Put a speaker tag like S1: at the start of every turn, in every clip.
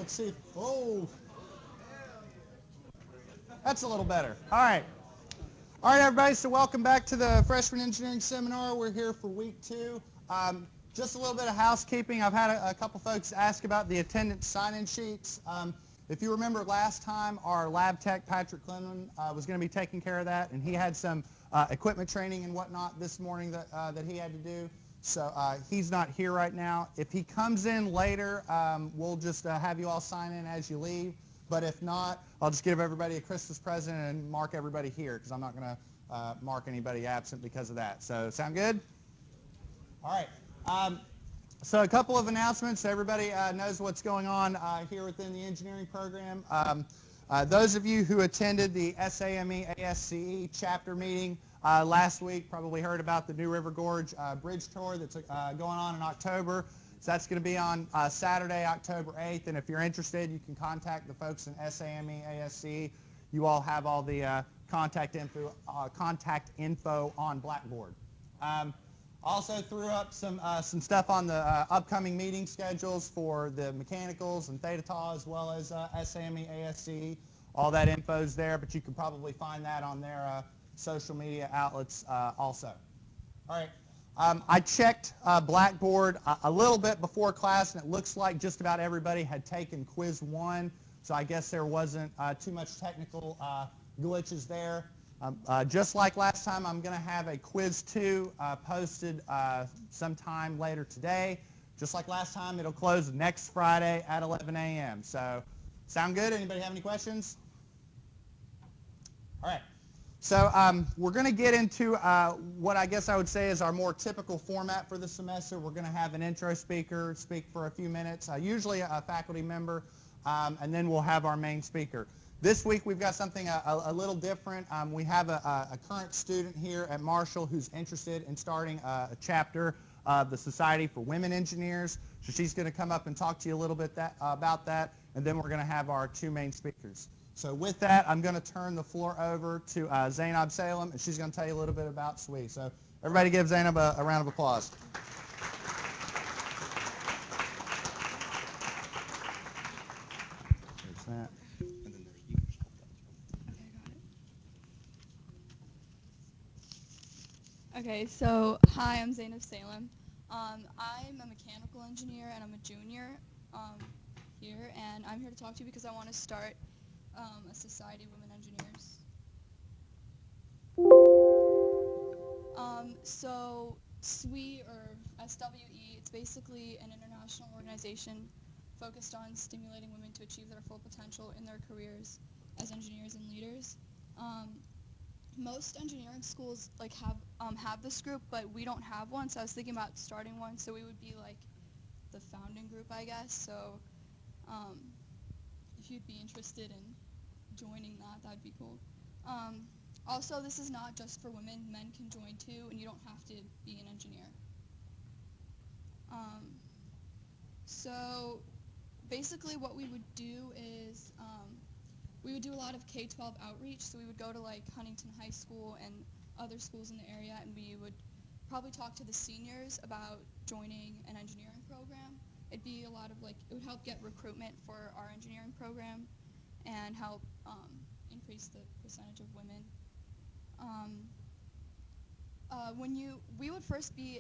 S1: Let's see. Oh, that's a little better. All right. All right, everybody, so welcome back to the Freshman Engineering Seminar. We're here for week 2. Just a little bit of housekeeping. I've had a couple folks ask about the attendance sign-in sheets. If you remember last time, our lab tech, Patrick Clinton, was going to be taking care of that, and he had some equipment training and whatnot this morning that he had to do. So he's not here right now. If he comes in later, we'll just have you all sign in as you leave. But if not, I'll just give everybody a Christmas present and mark everybody here because I'm not going to mark anybody absent because of that. So sound good? All right. So a couple of announcements. Everybody knows what's going on here within the engineering program. Those of you who attended the SAME ASCE chapter meeting last week probably heard about the New River Gorge Bridge Tour that's going on in October. So that's going to be on Saturday, October 8th. And if you're interested, you can contact the folks in SAME ASCE. You all have all the contact info on Blackboard. Also threw up some stuff on the upcoming meeting schedules for the mechanicals and Theta Tau as well as SAME ASCE. All that info's there, but you can probably find that on their social media outlets also. All right. I checked Blackboard a little bit before class, and it looks like just about everybody had taken quiz 1, so I guess there wasn't too much technical glitches there. Just like last time, I'm going to have a quiz 2 posted sometime later today. Just like last time, it'll close next Friday at 11 a.m. So, sound good? Anybody have any questions? All right. So we're going to get into what I guess I would say is our more typical format for the semester. We're going to have an intro speaker speak for a few minutes, usually a faculty member, and then we'll have our main speaker. This week we've got something a little different. We have a current student here at Marshall who's interested in starting a chapter of the Society for Women Engineers. So she's going to come up and talk to you a little bit about that, and then we're going to have our 2 main speakers. So with that, I'm going to turn the floor over to Zaynab Salem, and she's going to tell you a little bit about SWE. So everybody give Zaynab a round of applause. There's that. And then there's you.
S2: Okay, got it. Okay, so hi, I'm Zaynab Salem. I'm a mechanical engineer, and I'm a junior here, and I'm here to talk to you because I want to start a Society of Women Engineers. So SWE, or SWE, it's basically an international organization focused on stimulating women to achieve their full potential in their careers as engineers and leaders. Most engineering schools have this group, but we don't have one, so I was thinking about starting one, so we would be like the founding group, I guess. So if you'd be interested in joining that'd be cool. Also, this is not just for women. Men can join too, and you don't have to be an engineer. So basically what we would do is we would do a lot of K-12 outreach. So we would go to like Huntington High School and other schools in the area, and we would probably talk to the seniors about joining an engineering program. It'd be a lot of it would help get recruitment for our engineering program and help increase the percentage of women. We would first be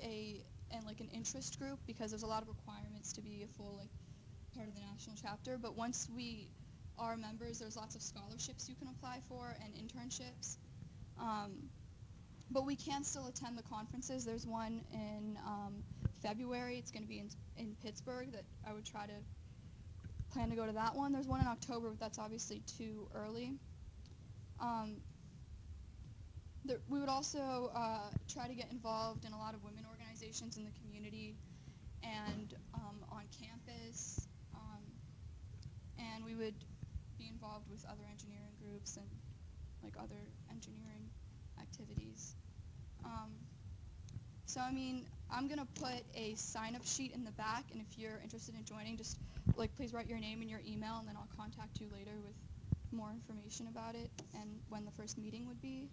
S2: an interest group because there's a lot of requirements to be a full part of the national chapter. But once we are members, there's lots of scholarships you can apply for and internships. But we can still attend the conferences. There's one in February. It's going to be in Pittsburgh that I would try to plan to go to that one. There's one in October, but that's obviously too early. We would also try to get involved in a lot of women organizations in the community and on campus, and we would be involved with other engineering groups and other engineering activities. So I mean, I'm gonna put a sign-up sheet in the back, and if you're interested in joining, just please write your name and your email, and then I'll contact you later with more information about it and when the first meeting would be.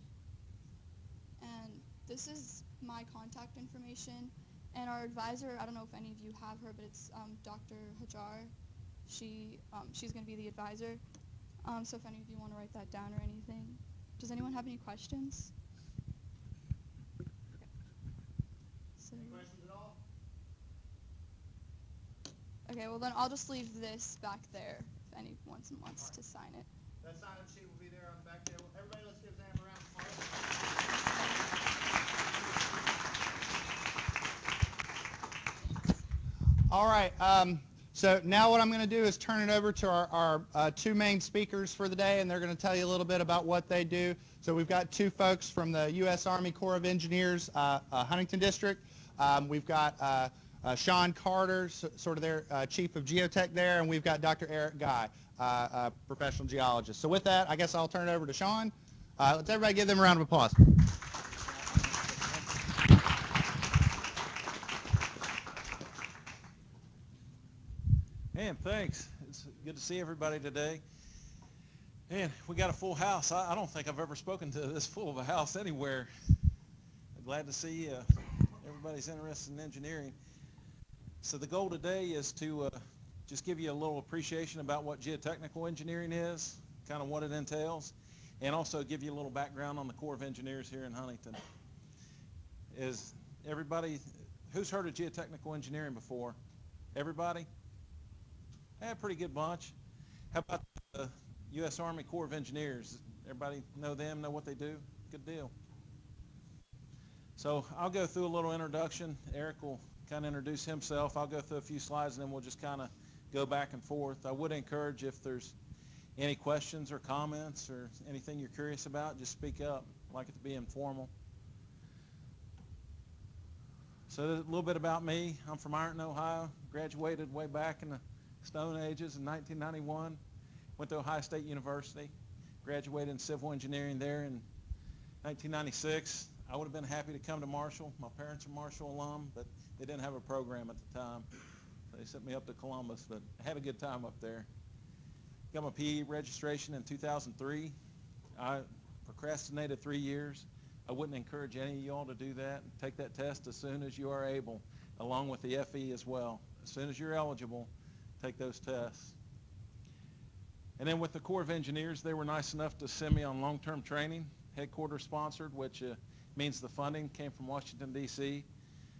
S2: And this is my contact information. And our advisor, I don't know if any of you have her, but it's Dr. Hajar. She's going to be the advisor. So if any of you want to write that down or anything. Does anyone have any questions? So,
S1: Any questions at all?
S2: okay, well then I'll just leave this back there if anyone wants to sign it.
S1: That sign-up sheet will be there on the back table. Everybody, let's give Zaynab a round of applause. All right. So now what I'm going to do is turn it over to our two main speakers for the day, and they're going to tell you a little bit about what they do. So we've got two folks from the U.S. Army Corps of Engineers, Huntington District. We've got Sean Carter, sort of their chief of geotech there, and we've got Dr. Erich Guy, a professional geologist. So with that, I guess I'll turn it over to Sean. Let's everybody give them a round of applause.
S3: Man, thanks. It's good to see everybody today. And we got a full house. I don't think I've ever spoken to this full of a house anywhere. I'm glad to see everybody's interested in engineering. So the goal today is to just give you a little appreciation about what geotechnical engineering is, kind of what it entails, and also give you a little background on the Corps of Engineers here in Huntington. Is everybody, who's heard of geotechnical engineering before? Everybody? A pretty good bunch. How about the U.S. Army Corps of Engineers? Everybody know them, know what they do? Good deal. So I'll go through a little introduction. Erich will kind of introduce himself. I'll go through a few slides and then we'll just kind of go back and forth. I would encourage, if there's any questions or comments or anything you're curious about, just speak up. I like it to be informal. So a little bit about me. I'm from Ironton, Ohio. Graduated way back in the Stone Ages in 1991. Went to Ohio State University. Graduated in civil engineering there in 1996. I would have been happy to come to Marshall. My parents are Marshall alum, but they didn't have a program at the time. So they sent me up to Columbus, but I had a good time up there. Got my PE registration in 2003. I procrastinated 3 years. I wouldn't encourage any of y'all to do that. Take that test as soon as you are able, along with the FE as well. As soon as you're eligible, take those tests. And then with the Corps of Engineers, they were nice enough to send me on long-term training, headquarters sponsored, which means the funding came from Washington, D.C.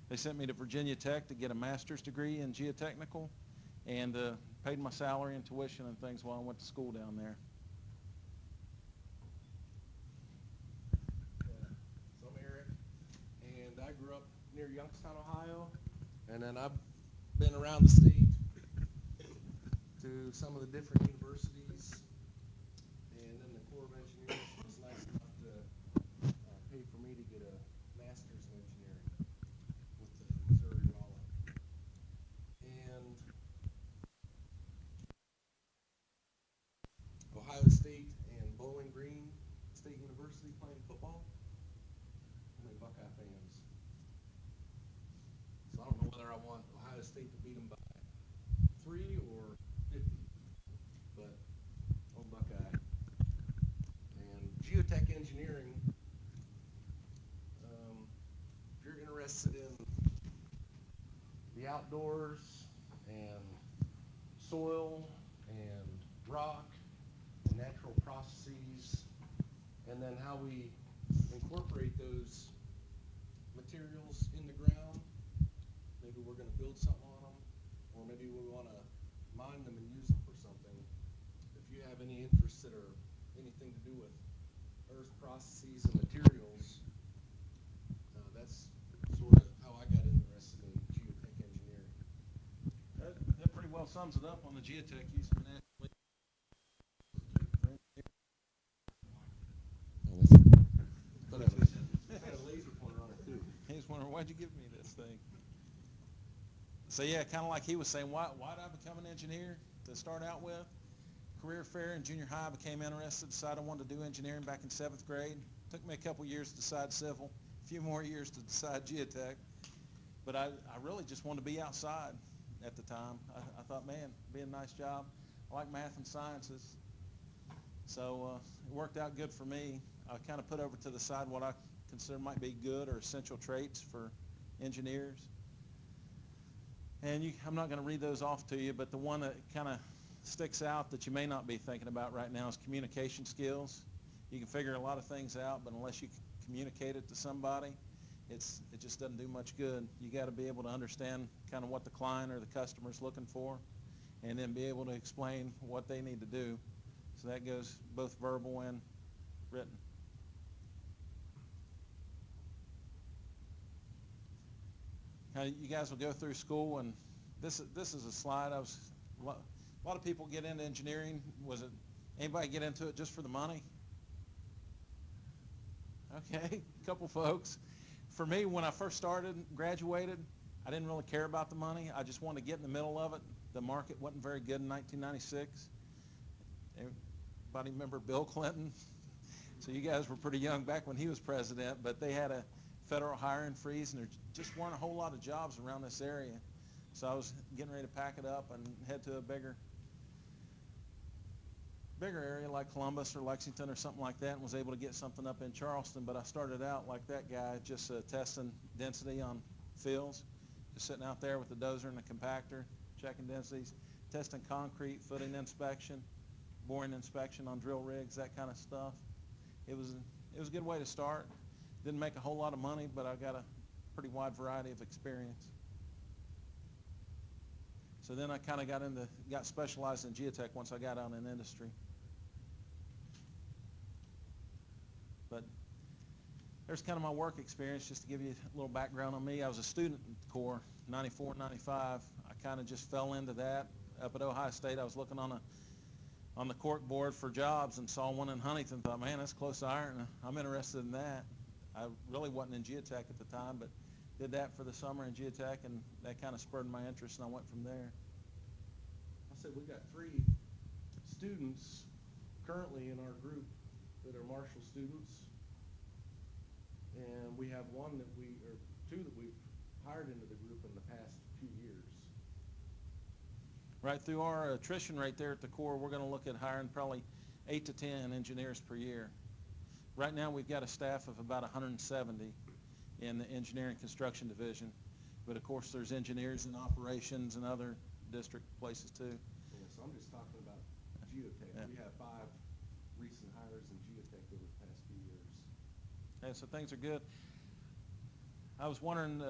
S3: They sent me to Virginia Tech to get a master's degree in geotechnical and paid my salary and tuition and things while I went to school down there.
S4: So I'm Erich, and I grew up near Youngstown, Ohio, and then I've been around the state to some of the different universities, and then the Corps of Engineers was nice enough to pay for me to get a master's in engineering with the Missouri Rolla. And Ohio State and Bowling Green State University playing football. How many Buckeye fans? So I don't know whether I want Ohio State to beat them by 3 or 50, but oh Buckeye. And geotech engineering, if you're interested in the outdoors and soil and rock and natural processes, and then how we incorporate those materials in the ground, maybe we're going to build something on them, or maybe we want to mine them and use them for something. If you have any interests that are anything to do with earth processes and materials, that's sort of how I got interested in geotech engineering.
S3: That pretty well sums it up on the geotech use for naturally.
S4: But I had a laser pointer on it too.
S3: He's wondering, why'd you give me this thing? So yeah, kind of like he was saying, why did I become an engineer to start out with? Career fair in junior high, I became interested, decided I wanted to do engineering back in 7th grade. Took me a couple years to decide civil, a few more years to decide geotech. But I really just wanted to be outside at the time. I thought, man, it'd be a nice job. I like math and sciences. So it worked out good for me. I kind of put over to the side what I consider might be good or essential traits for engineers. And I'm not going to read those off to you, but the one that kind of sticks out that you may not be thinking about right now is communication skills. You can figure a lot of things out, but unless you communicate it to somebody, it just doesn't do much good. You got to be able to understand kind of what the client or the customer is looking for, and then be able to explain what they need to do. So that goes both verbal and written. Now, you guys will go through school, and this is a slide. A lot of people get into engineering. Anybody get into it just for the money? Okay, a couple folks. For me, when I first graduated, I didn't really care about the money. I just wanted to get in the middle of it. The market wasn't very good in 1996. Everybody remember Bill Clinton? So you guys were pretty young back when he was president, but they had a federal hiring freeze, and there just weren't a whole lot of jobs around this area. So I was getting ready to pack it up and head to a bigger area like Columbus or Lexington or something like that, and was able to get something up in Charleston. But I started out like that guy, just testing density on fields, just sitting out there with the dozer and the compactor, checking densities, testing concrete, footing inspection, boring inspection on drill rigs, that kind of stuff. It was a good way to start. Didn't make a whole lot of money, but I got a pretty wide variety of experience. So then I kind of got specialized in geotech once I got out in industry. But there's kind of my work experience, just to give you a little background on me. I was a student in the Corps, 94, 95. I kind of just fell into that. Up at Ohio State, I was looking on the cork board for jobs and saw one in Huntington. Thought, man, that's close to iron. I'm interested in that. I really wasn't in geotech at the time, but did that for the summer in geotech, and that kind of spurred my interest, and I went from there.
S4: I said we got 3 students currently in our group that are Marshall students, and we have 2 that we've hired into the group in the past few years.
S3: Right through our attrition rate there at the Corps, we're going to look at hiring probably 8 to 10 engineers per year. Right now we've got a staff of about 170 in the engineering construction division, but of course there's engineers in operations and other district places too.
S4: Yeah, so I'm just talking about geotech. Yeah. We have 5 recent hires in geotech over the past few years.
S3: Okay, so things are good. I was wondering,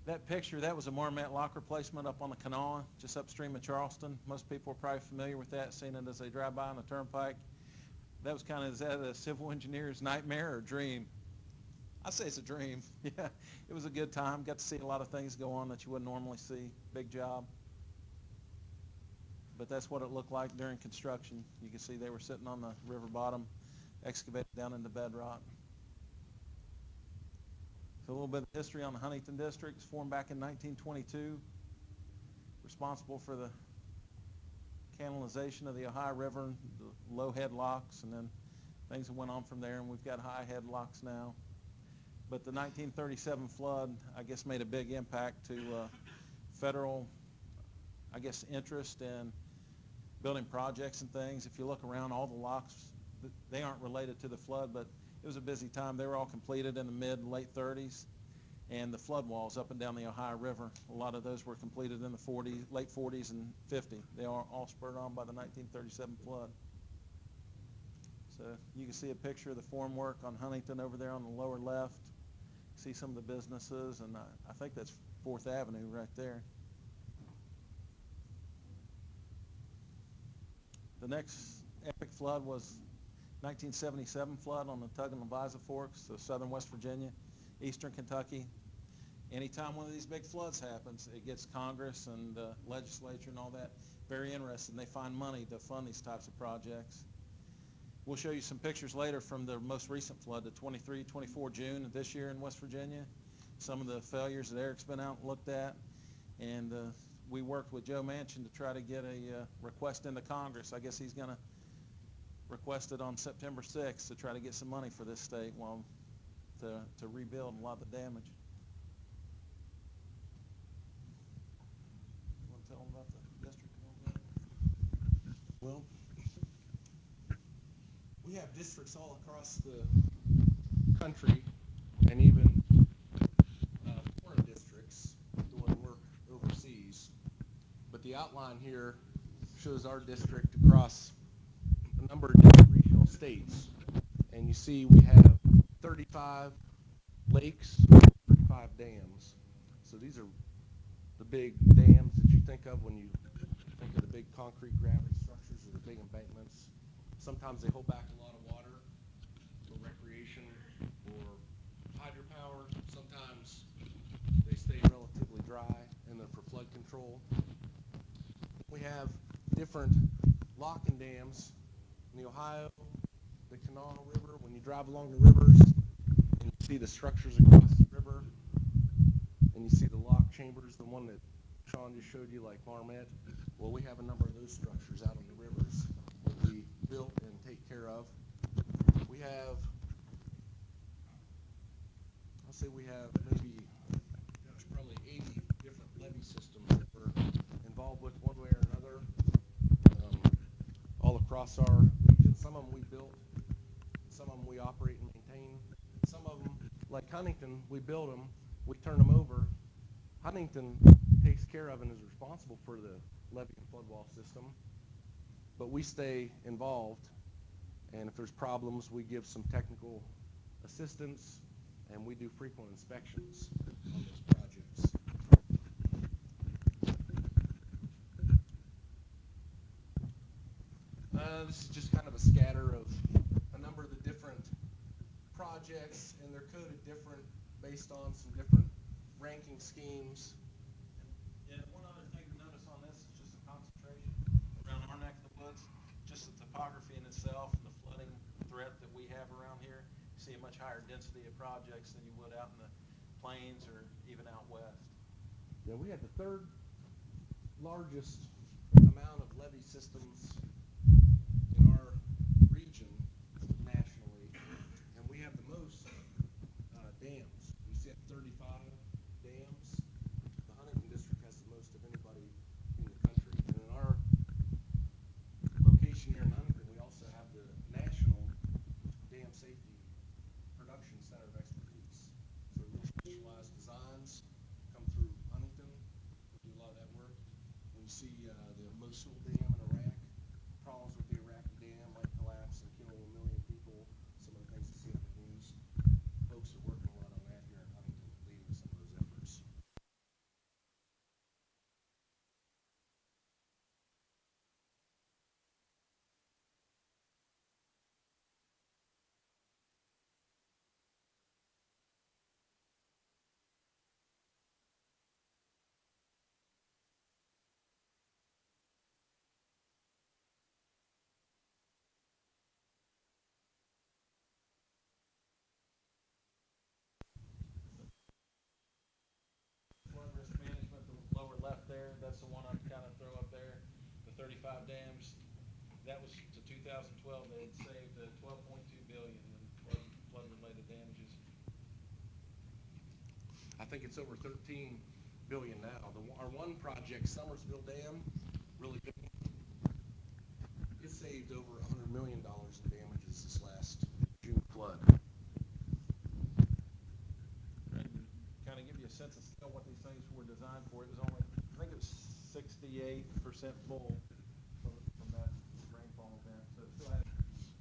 S3: that picture, that was a Marmet lock replacement up on the Kanawha, just upstream of Charleston. Most people are probably familiar with that, seeing it as they drive by on the turnpike. That was kind of, is that a civil engineer's nightmare or dream? I say it's a dream. Yeah, it was a good time. Got to see a lot of things go on that you wouldn't normally see. Big job. But that's what it looked like during construction. You can see they were sitting on the river bottom, excavated down into bedrock. So a little bit of history on the Huntington District. It's formed back in 1922. Responsible for the canalization of the Ohio River, the low head locks, and then things that went on from there, and we've got high head locks now. But the 1937 flood, I guess, made a big impact to federal, I guess, interest in building projects and things. If you look around, all the locks, they aren't related to the flood, but it was a busy time. They were all completed in the mid-late 30s. And the flood walls up and down the Ohio River, a lot of those were completed in the late 40s and 50. They are all spurred on by the 1937 flood. So you can see a picture of the formwork on Huntington over there on the lower left. See some of the businesses, and I think that's 4th Avenue right there. The next epic flood was 1977 flood on the Tug and Leviza Forks, so southern West Virginia, eastern Kentucky. Anytime one of these big floods happens, it gets Congress and legislature and all that very interested, and they find money to fund these types of projects. We'll show you some pictures later from the most recent flood, the 23-24 June of this year in West Virginia. Some of the failures that Erich's been out and looked at, and we worked with Joe Manchin to try to get a request into Congress. I guess he's going to request it on September 6th to try to get some money for this state to rebuild a lot of the damage. You want to tell them about the district a little bit?
S4: Well, we have districts all across the country, and even foreign districts doing work line here shows our district across a number of different regional states. And you see we have 35 lakes, 35 dams. So these are the big dams that you think of when you think of the big concrete gravity structures or the big embankments. Sometimes they hold back a lot of water for recreation or hydropower. Sometimes they stay relatively dry and they're for flood control. We have different locking dams in the Ohio, the Kanawha River. When you drive along the rivers and you see the structures across the river and you see the lock chambers, the one that Sean just showed you like Marmet, well, we have a number of those structures out on the rivers that we built and take care of. We have, I'll say we have maybe, gosh, probably 80 different levee systems that we're involved with one way or another, all across our region. Some of them we built, some of them we operate and maintain. Some of them, like Huntington, we build them, we turn them over. Huntington takes care of and is responsible for the levee and flood wall system, but we stay involved, and if there's problems, we give some technical assistance, and we do frequent inspections on those projects. This is just kind of a scatter of a number of the different projects, and they're coded different based on some different ranking schemes.
S3: Yeah, one other thing to notice on this is just the concentration around our neck of the woods, just the topography in itself and the flooding threat that we have around here. You see a much higher density of projects than you would out in the plains or even out west.
S4: Yeah, we had the third largest amount of levee systems in our region nationally, and we have the most dams. We see 35 dams. The Huntington district has the most of anybody in the country. And in our location here in Huntington, we also have the National Dam Safety Production Center of Expertise. So real specialized designs come through Huntington. We do a lot of that work. When you see the Mosul Dam in Iraq, problems with the Iraqi dam might collapse and kill 1 million people, some of the things you see on the news. Folks are working a lot on that here in Huntington, leading some of those efforts.
S3: Flood risk management, the lower left there, that's the one I'd kind of throw up there. The 35 dams, that was to 2012, they had saved $12.2 billion in flood-related damages.
S4: I think it's over 13 billion now. Our one project, Summersville Dam, really big. It saved over $100 million in damages this last June flood.
S3: And kind of give you a sense of scale what these things were designed for. It was only, I think it was 68% full from that rainfall event. So it still had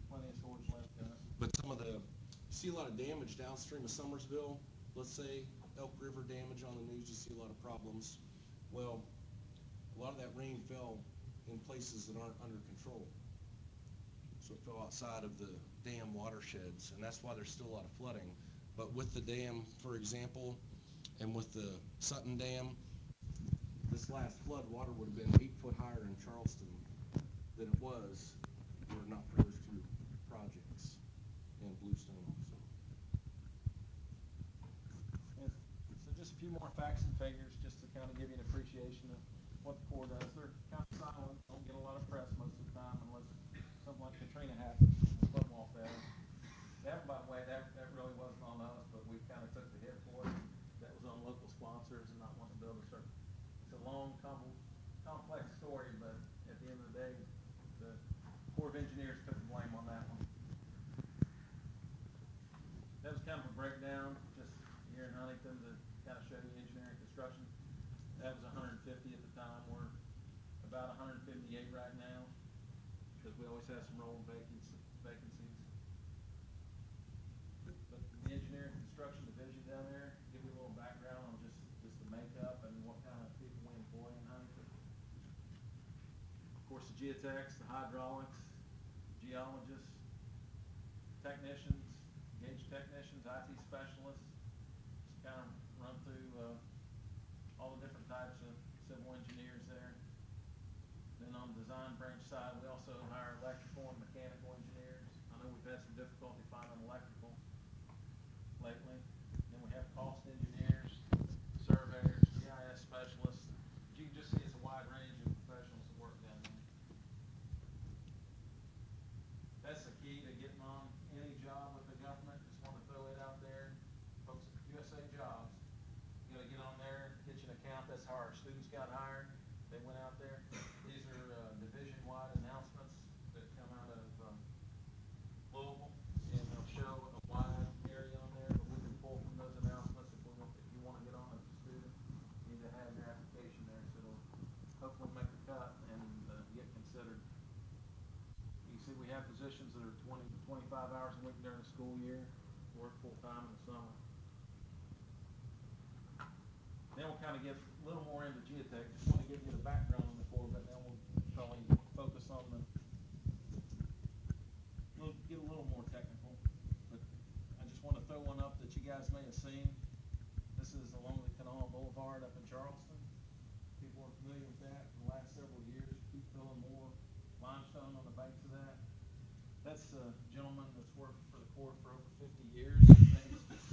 S3: plenty of storage left in it.
S4: But some of the, you see a lot of damage downstream of Summersville. Let's say Elk River damage on the news, you see a lot of problems. Well, a lot of that rain fell in places that aren't under control. So it fell outside of the dam watersheds, and that's why there's still a lot of flooding. But with the dam, for example, and with the Sutton Dam, this last flood, water would have been 8 foot higher in Charleston than it was were it not for those two projects in Bluestone also.
S3: And so just a few more facts and figures just to kind of give you an appreciation of what the Corps does. They're kind of silent, don't get a lot of press most of the time unless something like Katrina happens, the flood wall fails. That, by the way, that really wasn't on us, but we kind of took the hit for it. That was on local sponsors and not wanting to build a certain. It's a long, complex 158 right now, because we always have some rolling vacancies. But the engineering construction division down there, give you a little background on just the makeup and what kind of people we employ in Huntington. Of course, the geotechs, the hydraulics, geologists, technicians, gauge technicians, IT specialists. Just kind of run through all the different types of civil engineers there. Then on the design branch side, we also hire electrical and mechanical engineers. I know we've had some difficulty finding electrical lately. Then we have cost engineers, surveyors, GIS specialists. You can just see it's a wide range of professionals that work down there. That's the key to getting on any job with the government. Just want to throw it out there. Folks at USA Jobs, you got to get on there, get you an account. That's how our students got hired. They went out there. These are division-wide announcements that come out of Louisville, and they'll show a wide area on there, but we can pull from those announcements if you want to get on as a student. You need to have your application there, so it'll hopefully make the cut and get considered. You see, we have positions that are 20 to 25 hours a week during the school year, work full-time in the summer. Then we'll kind of get a little more into geotech. Just want to give you the background on the core, but then we'll probably focus on get a little more technical. But I just want to throw one up that you guys may have seen. This is along the Canal Boulevard up in Charleston. People are familiar with that. For the last several years, keep filling more limestone on the banks of that. That's a gentleman that's worked for the Corps for over 50 years. His name is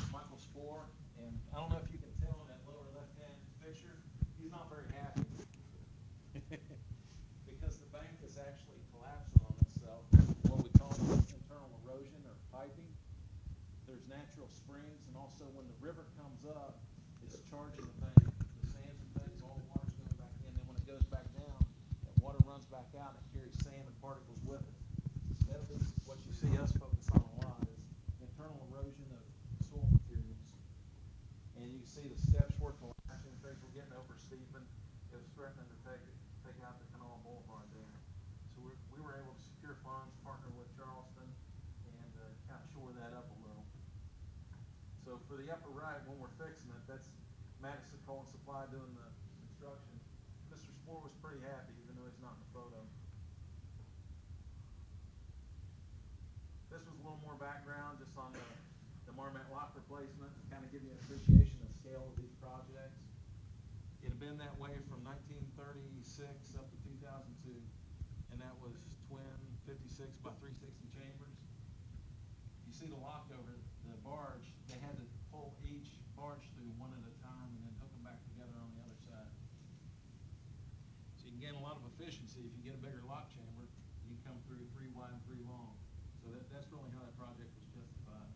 S3: Michael Spohr, and I don't know if you can tell in that lower left-hand picture, he's not very happy because the bank is actually collapsing on itself. What we call internal erosion or piping. There's natural springs, and also when the river comes up, it's charging the bank. The sands and things, all the water's going back in. Then when it goes back down, that water runs back out and it carries sand and particles with it. That'll be what you see us focus on a lot is internal erosion of soil materials. And you can see the steps were collapsing, things were getting over steepened. It was threatening to take out the Canal Boulevard there. So we were able to secure funds, partner with Charleston, and kind of shore that up a little. So for the upper right, when we're fixing it, that's Madison Coal and Supply doing the construction. Mr. Spohr was pretty happy, even though he's not in the photo. This was a little more background just on the Marmette lock replacement, to kind of give you an appreciation of the scale of these projects. It had been that way from 1936 up to 2002, and that was twin 56 by 360 chambers. You see the lock over the barge, they had to pull each barge through one at a time and then hook them back together on the other side. So you can gain a lot of efficiency if you get a bigger lock chamber. You come through 3 wide and 3 long. So that's really how that project was justified.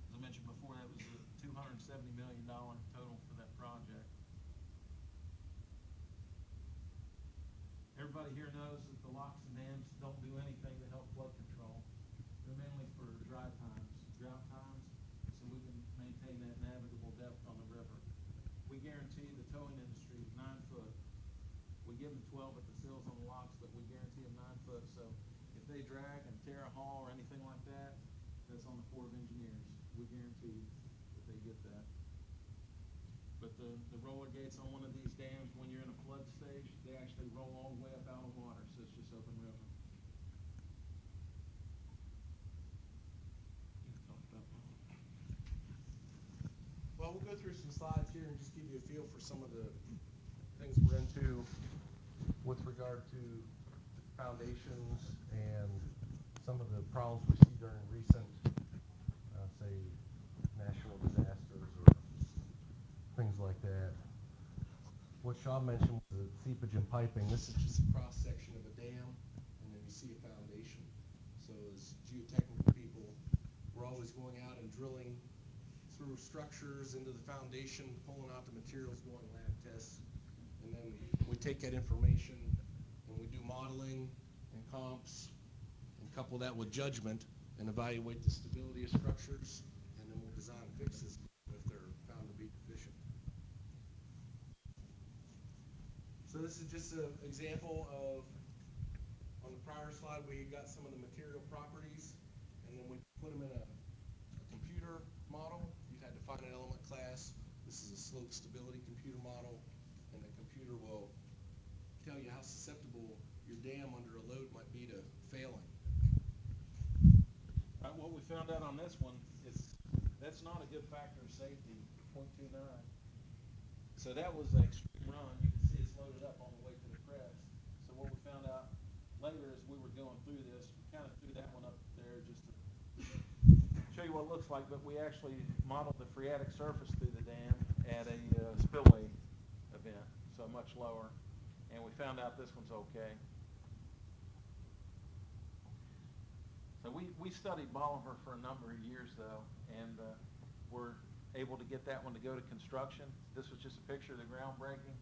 S3: As I mentioned before, that was a $270 million total for that project. Everybody here knows that the locks and dams don't do anything to help flood control. They're mainly for dry times, drought times, so we can maintain that navigable depth on the river. We guarantee the towing industry 9 foot. We give them 12 at the sills on the locks, but we guarantee them 9 foot. So if they drag and tear a hull or anything like that, that's on the Corps of Engineers. We guarantee that they get that. But the roller gates on one of these dams, when you're in a flood stage, they actually roll all the way up out of the water, so it's just open river.
S4: Well, we'll go through some slides here and just give you a feel for some of the things we're into with regard to foundations and some of the problems we see during recent, say, national disasters or things like that. What Shaw mentioned was the seepage and piping. This is just a cross-section of a dam, and then you see a foundation. So as geotechnical people, we're always going out and drilling through structures into the foundation, pulling out the materials, going lab tests, and then we take that information and we do modeling and comps and couple that with judgment and evaluate the stability of structures, and then we'll design fixes if they're found to be deficient. So So this is just an example of, on the prior slide, we got some of the material properties, and then we put them in a computer model. You had to find an element class. This is a slope stability computer model, and the computer will tell you how susceptible your dam under a load might be to failing.
S3: What we found out on this one is that's not a good factor of safety, 0.29. So that was an extreme run. You can see it's loaded up on the way to the crest. So what we found out later as we were going through this, we kind of threw that one up there just to show you what it looks like, but we actually modeled the phreatic surface through the dam at a spillway event, so much lower, and we found out this one's okay. So we studied Bolivar for a number of years, though, and were able to get that one to go to construction. This was just a picture of the groundbreaking,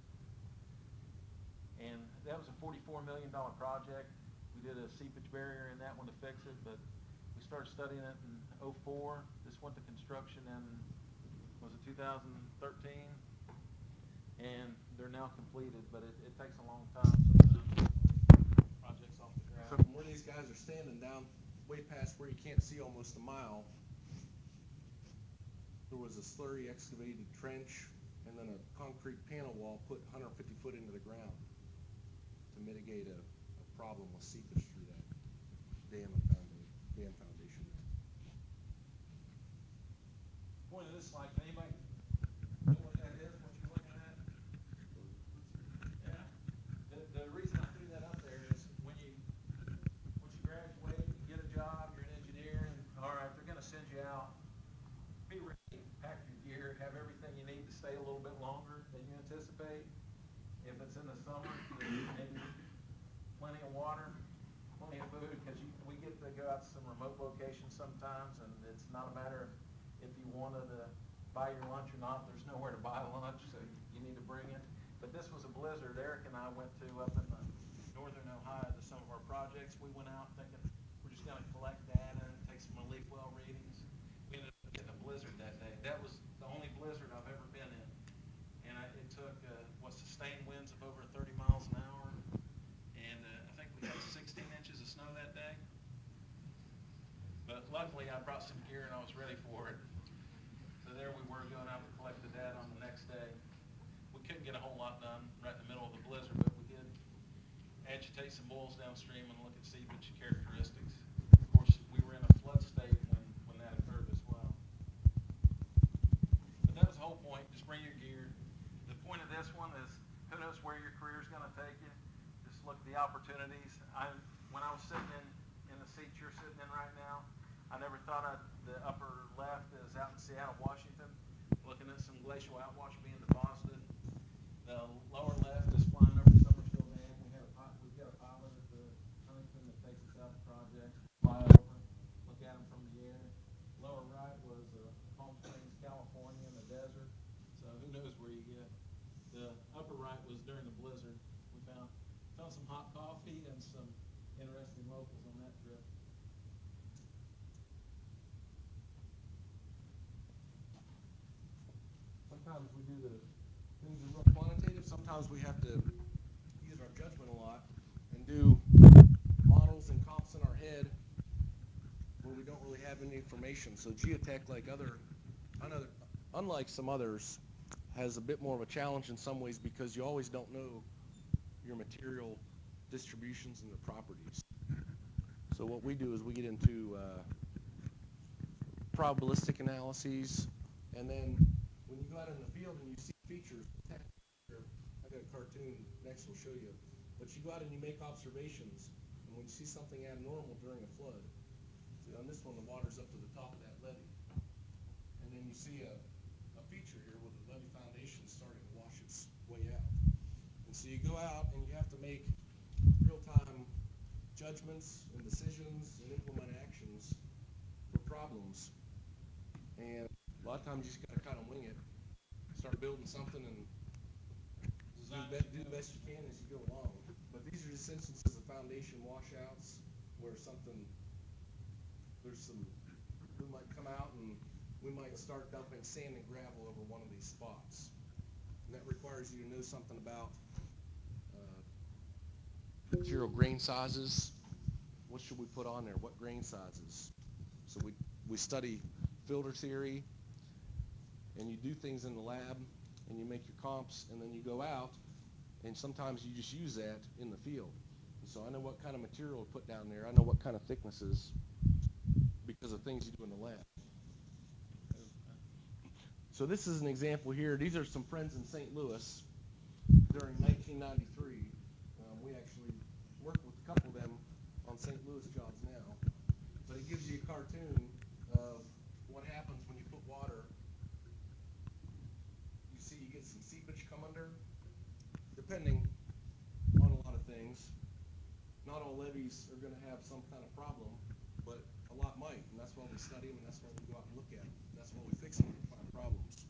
S3: and that was a $44 million project. We did a seepage barrier in that one to fix it, but we started studying it in '04. This went to construction in, was it 2013? And they're now completed, but it takes a long time sometimes. Projects off the ground.
S4: So from where these guys are standing down way past where you can't see almost a mile, there was a slurry excavated trench and then a concrete panel wall put 150 foot into the ground to mitigate a problem with seepage through that dam foundation.
S3: Point of this slide, can anybody know what that is, what you're looking at? Yeah. The reason I threw that up there is once you graduate, you get a job, you're an engineer, and all right, they're going to send you out. Be ready, pack your gear, have everything you need to stay a little bit longer than you anticipate. If it's in the summer, maybe plenty of water, plenty of food, because we get to go out to some remote locations sometimes, and it's not a matter of if you wanted to buy your lunch or not. There's nowhere to buy lunch, so you need to bring it. But this was a blizzard Eric and I went to up in northern Ohio to some of our projects. We went out thinking we're just going to collect data and take some relief well readings. We ended up getting a blizzard that day. That was the only blizzard I've ever been in. And it took sustained winds of over 30 miles an hour. And I think we had 16 inches of snow that day. But luckily I brought some gear and I was ready for it. So there we were going out to collect the data on the next day. We couldn't get a whole lot done right in the middle of the blizzard, but we did agitate some boils downstream and look at seepage characteristics. Of course, we were in a flood state when that occurred as well. But that was the whole point, just bring your gear. The point of this one is, who knows where your career is going to take you. Just look at the opportunities. When I was sitting in the seat you're sitting in right now, I never thought the upper left is out in Seattle, Washington, looking at some glacial outwash being deposited. The lower left is flying over Summersville Dam. We've got a pilot at the Huntington that takes us out to projects, fly over, look at them from the air. Lower right was Palm Springs, California, in the desert. So who knows where you get. The upper right was during the blizzard. We found some hot coffee and some interesting locals on that trip.
S4: Sometimes we do the things that are real quantitative. Sometimes we have to use our judgment a lot and do models and comps in our head where we don't really have any information. So geotech, unlike some others, has a bit more of a challenge in some ways because you always don't know your material distributions and the properties. So what we do is we get into probabilistic analyses, and then when you go out in the field and you see features, I got a cartoon next will show you, but you go out and you make observations, and when you see something abnormal during a flood, see on this one the water's up to the top of that levee, and then you see a feature here where the levee foundation is starting to wash its way out. And so you go out and you have to make real-time judgments and decisions and implement actions for problems. And a lot of times you just got to kind of wing it, start building something, and do the best you can as you go along. But these are just instances of foundation washouts where we might come out and we might start dumping sand and gravel over one of these spots. And that requires you to know something about material grain sizes. What should we put on there? What grain sizes? So we study filter theory, and you do things in the lab, and you make your comps, and then you go out, and sometimes you just use that in the field. And so I know what kind of material to put down there. I know what kind of thicknesses because of things you do in the lab. So this is an example here. These are some friends in St. Louis during 1993. We actually work with a couple of them on St. Louis jobs now. But it gives you a cartoon of what happens when you put water. You see you get some seepage come under, depending on a lot of things. Not all levees are going to have some kind of problem, but a lot might, and that's why we study them, and that's why we go out and look at them. That's why we fix them and find problems.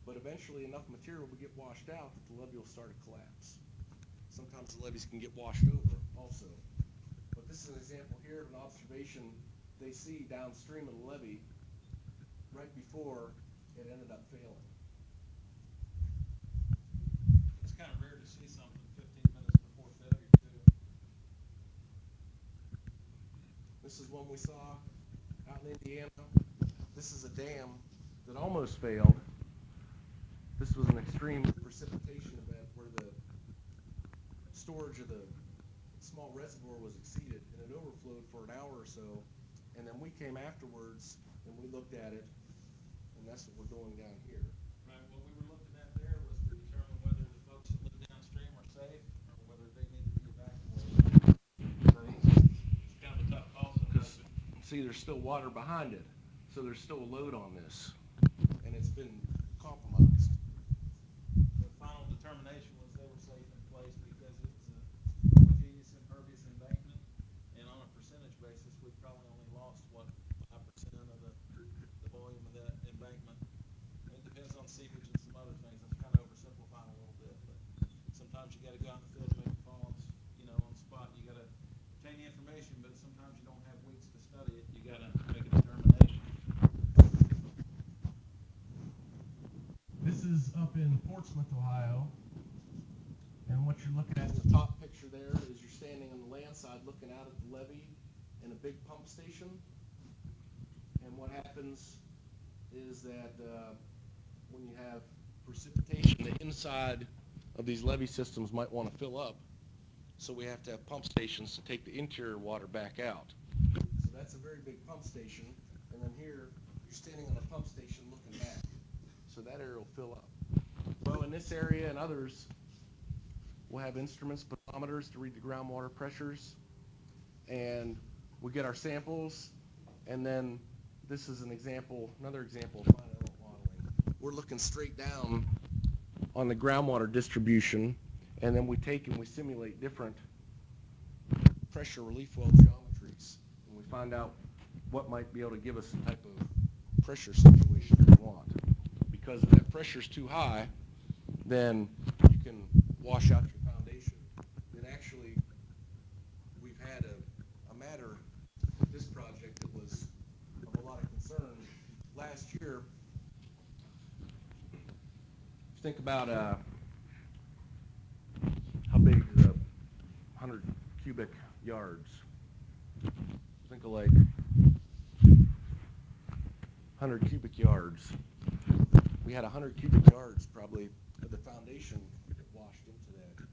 S4: But eventually enough material will get washed out that the levee will start to collapse. Sometimes the levees can get washed over also. But this is an example here of an observation they see downstream of the levee right before it ended up failing.
S3: It's kind of rare to see something 15 minutes before failure, too.
S4: This is one we saw out in Indiana. This is a dam that almost failed. This was an extreme precipitation event where the storage of the small reservoir was exceeded, and it overflowed for an hour or so. And then we came afterwards and we looked at it, and that's what we're doing down here.
S3: Right. What we were looking at there was to determine whether the folks that live downstream are safe or whether they need to be evacuated. So it's kind of a tough call.
S4: Because, see, there's still water behind it, so there's still a load on this, and it's been compromised.
S3: The final determination was they were safe in place because it was a homogeneous impervious embankment, and on a percentage basis, we probably only lost, what, 5% of the volume of that embankment. And it depends on seepage and some other things. I'm kind of oversimplifying a little bit, but sometimes you got to go out in the field and make the calls, you know, on the spot. You got to obtain the information, but sometimes you don't have weeks to study it. You got to make a determination.
S4: This is up in Portsmouth, Ohio, and what you're looking at in the top picture there is you're standing on the land side looking out at the levee and a big pump station. And what happens is that when you have precipitation, the inside of these levee systems might want to fill up, so we have to have pump stations to take the interior water back out. So that's a very big pump station, and then here you're standing on the pump station looking back. So that area will fill up. Well, in this area and others, we'll have instruments, pedometers to read the groundwater pressures, and we get our samples, and then this is an example, another example of finite modeling. We're looking straight down on the groundwater distribution, and then we take and we simulate different pressure relief well geometries, and we find out what might be able to give us the type of pressure situation we want. Because if that pressure's too high, then you can wash out your foundation. And actually, we've had a matter with this project that was of a lot of concern. Last year, think about how big is 100 cubic yards. Think of like 100 cubic yards. We had 100 cubic yards probably of the foundation that washed into that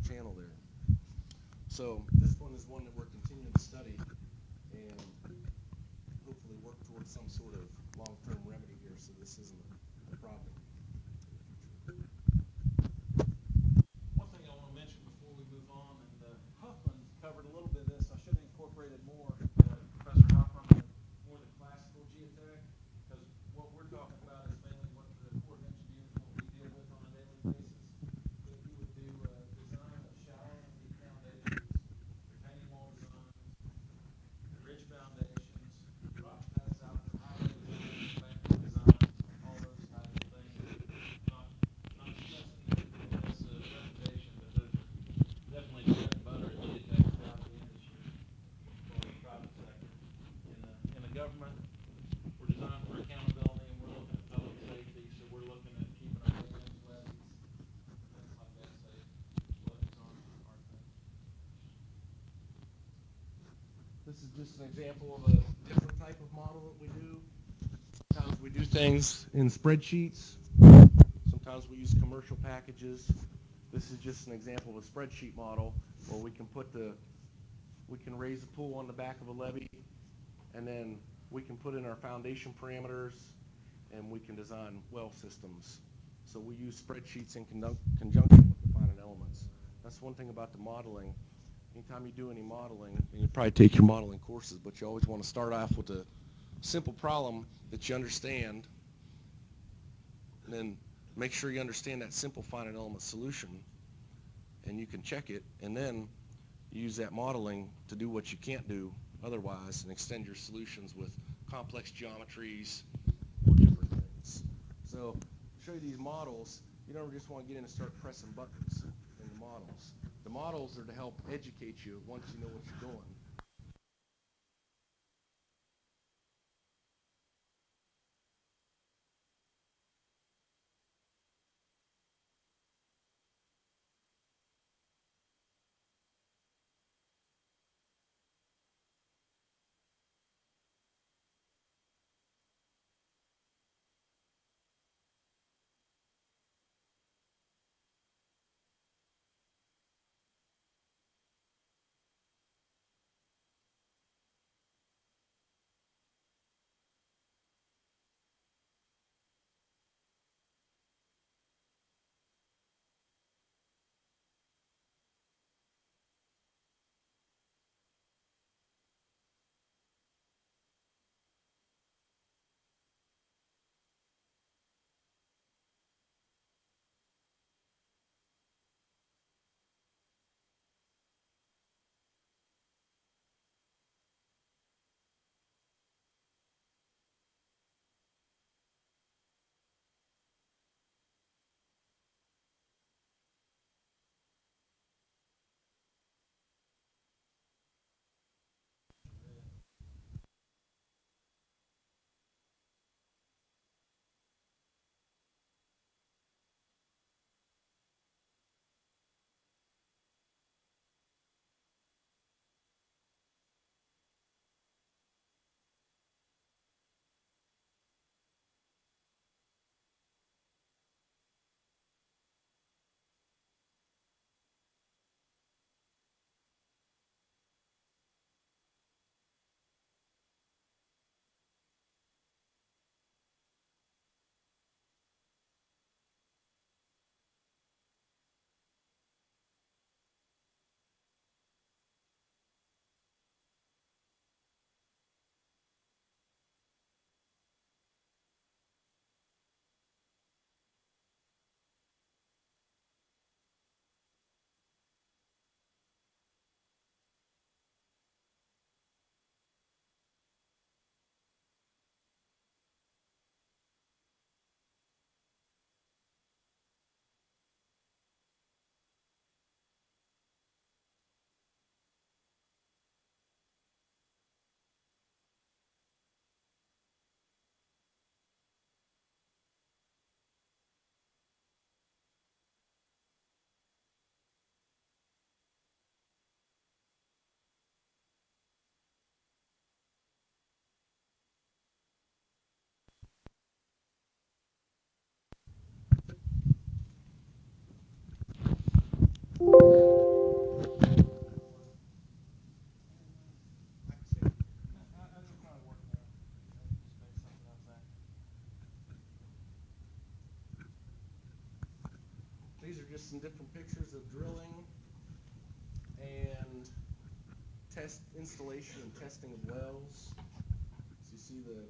S4: channel there. So this one is one that we're continuing to study and hopefully work towards some sort of long-term remedy here so this isn't a problem.
S3: One thing I want to mention before we move on, and Huffman covered a little bit of this. I should have incorporated more, Professor Huffman, more the classical geotech, because what we're talking about is mainly what the Corps of Engineers, what we deal with on a daily basis. But you would do design of shallow and deep foundations, retaining wall designs, ridge foundations, rock paths out to highway design, embankment design, all those types of things.
S4: this is just an example of a different type of model that we do. Sometimes we do things in spreadsheets. Sometimes we use commercial packages. This is just an example of a spreadsheet model where we can raise a pool on the back of a levee, and then we can put in our foundation parameters, and we can design well systems. So we use spreadsheets in conjunction with the finite elements. That's one thing about the modeling. Anytime you do any modeling, and you probably take your modeling courses, but you always want to start off with a simple problem that you understand, and then make sure you understand that simple finite element solution, and you can check it, and then use that modeling to do what you can't do otherwise and extend your solutions with complex geometries or different things. So to show you these models, you don't just want to get in and start pressing buttons in the models. The models are to help educate you once you know what you're doing. These are just some different pictures of drilling and test installation and testing of wells. So you see the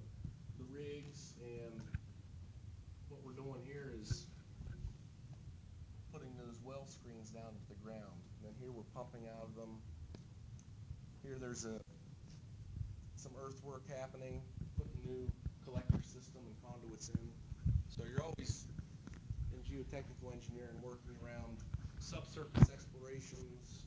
S4: rigs, and what we're doing here is putting those well screens down to the ground. And then here we're pumping out of them. Here there's some earthwork happening, putting new collector system and conduits in. So you're always in geotechnical engineering working around subsurface explorations,